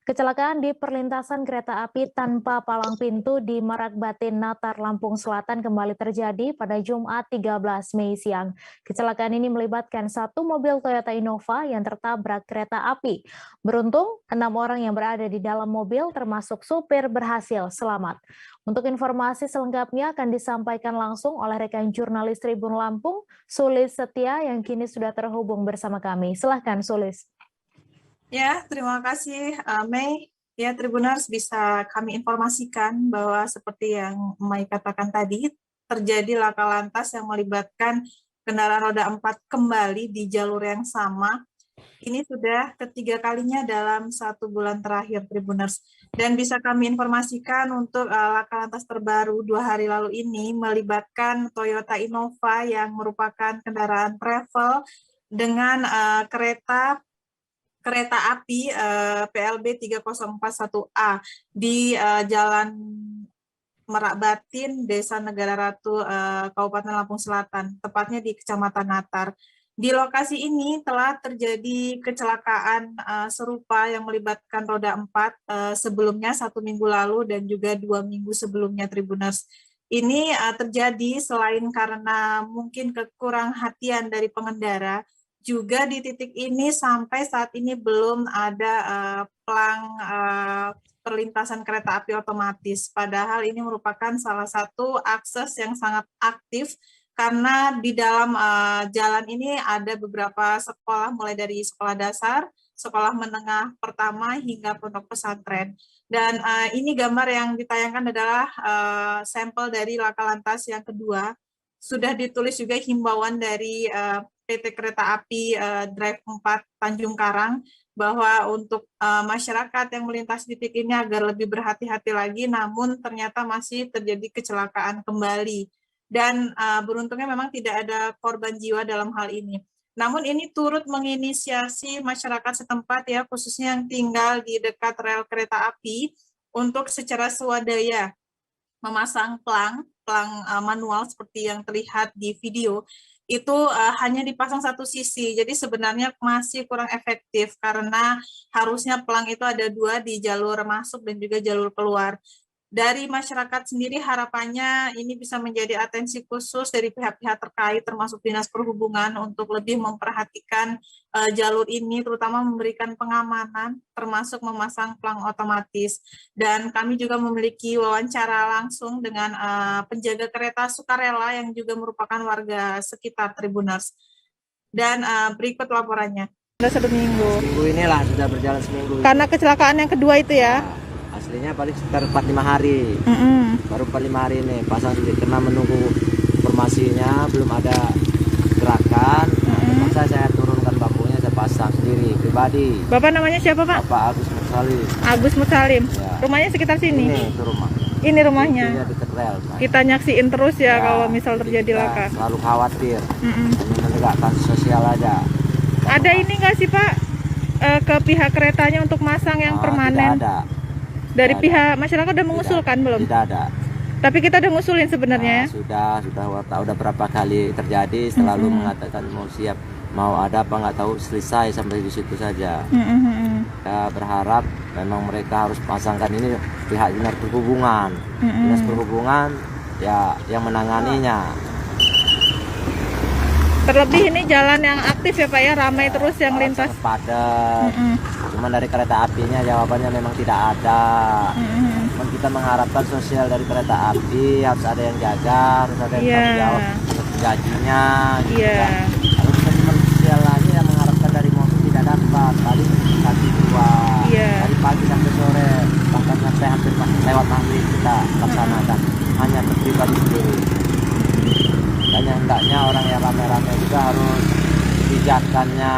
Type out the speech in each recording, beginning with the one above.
Kecelakaan di perlintasan kereta api tanpa palang pintu di Merakbatin, Natar, Lampung Selatan kembali terjadi pada Jumat 13 Mei siang. Kecelakaan ini melibatkan satu mobil Toyota Innova yang tertabrak kereta api. Beruntung, 6 orang yang berada di dalam mobil termasuk supir berhasil selamat. Untuk informasi selengkapnya akan disampaikan langsung oleh rekan jurnalis Tribun Lampung, Sulis Setia yang kini sudah terhubung bersama kami. Silahkan Sulis. Ya, terima kasih Mei. Ya, Tribuners, bisa kami informasikan bahwa seperti yang Mei katakan tadi, terjadi laka lantas yang melibatkan kendaraan roda 4 kembali di jalur yang sama. Ini sudah ketiga kalinya dalam 1 bulan terakhir, Tribuners. Dan bisa kami informasikan untuk laka lantas terbaru 2 hari lalu ini melibatkan Toyota Innova yang merupakan kendaraan travel dengan kereta api PLB 3041A di Jalan Merakbatin, Desa Negara Ratu, Kabupaten Lampung Selatan, tepatnya di Kecamatan Natar. Di lokasi ini telah terjadi kecelakaan serupa yang melibatkan roda 4 sebelumnya 1 minggu lalu dan juga 2 minggu sebelumnya, Tribuners. Ini terjadi selain karena mungkin kekurang-hatian dari pengendara, juga di titik ini sampai saat ini belum ada pelang perlintasan kereta api otomatis. Padahal ini merupakan salah satu akses yang sangat aktif karena di dalam jalan ini ada beberapa sekolah mulai dari sekolah dasar, sekolah menengah pertama hingga pondok pesantren. Dan ini gambar yang ditayangkan adalah sampel dari laka lantas yang kedua. Sudah ditulis juga himbauan dari PT Kereta Api Drive 4 Tanjung Karang bahwa untuk masyarakat yang melintas di titik ini agar lebih berhati-hati lagi, namun ternyata masih terjadi kecelakaan kembali. Dan beruntungnya memang tidak ada korban jiwa dalam hal ini. Namun ini turut menginisiasi masyarakat setempat ya, khususnya yang tinggal di dekat rel kereta api, untuk secara swadaya memasang pelang manual seperti yang terlihat di video. Itu hanya dipasang satu sisi, jadi sebenarnya masih kurang efektif karena harusnya pelang itu ada 2 di jalur masuk dan juga jalur keluar. Dari masyarakat sendiri harapannya ini bisa menjadi atensi khusus dari pihak-pihak terkait termasuk Dinas Perhubungan untuk lebih memperhatikan jalur ini, terutama memberikan pengamanan termasuk memasang pelang otomatis. Dan kami juga memiliki wawancara langsung dengan penjaga kereta sukarela yang juga merupakan warga sekitar Tribuners. Dan berikut laporannya. Sudah 1 minggu. Minggu inilah sudah berjalan seminggu. Karena kecelakaan yang kedua itu ya? Aslinya paling sekitar 4-5 hari. Baru 4-5 hari ini pasang sendiri karena menunggu informasinya belum ada gerakan. Terpaksa saya turunkan bambunya, saya pasang sendiri pribadi. Bapak namanya siapa, Pak? Bapak Agus Mutsalim. Agus Mutsalim. Ya. Rumahnya sekitar sini? Ini itu rumah. Ini rumahnya. Dekat rel. Kita nyaksiin terus ya kalau misal terjadi laka. Selalu khawatir. Hanya menegakkan sosial aja. Ada ini nggak sih, Pak, ke pihak keretanya untuk masang yang permanen? Tidak ada. Dari pihak masyarakat udah mengusulkan belum? Tidak ada. Tapi kita udah ngusulin sebenarnya. Sudah berapa kali terjadi, selalu mengatakan mau siap, mau ada apa nggak tahu, selesai sampai di situ saja. Ya, berharap memang mereka harus pasangkan ini pihak Dinas Perhubungan. Dinas Perhubungan ya yang menanganinya. Terlebih ini jalan yang aktif ya Pak ya, ramai terus yang lintas. Padat. Cuman dari kereta apinya jawabannya memang tidak ada. Cuman kita mengharapkan sosial dari kereta api harus ada yang jaga, harus ada yang tanggung jawab gajinya. Kalau cuman sosial aja yang mengharapkan dari mobil tidak dapat, paling kaki 2 dari pagi sampai sore, bahkan sampai hampir lewat maghrib kita laksanakan hanya pribadi sendiri. Dan yang hendaknya orang yang rame-rame juga harus kebijakannya,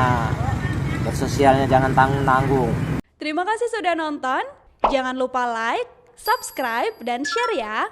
bersosialnya jangan tanggung-tanggung. Terima kasih sudah nonton. Jangan lupa like, subscribe, dan share ya.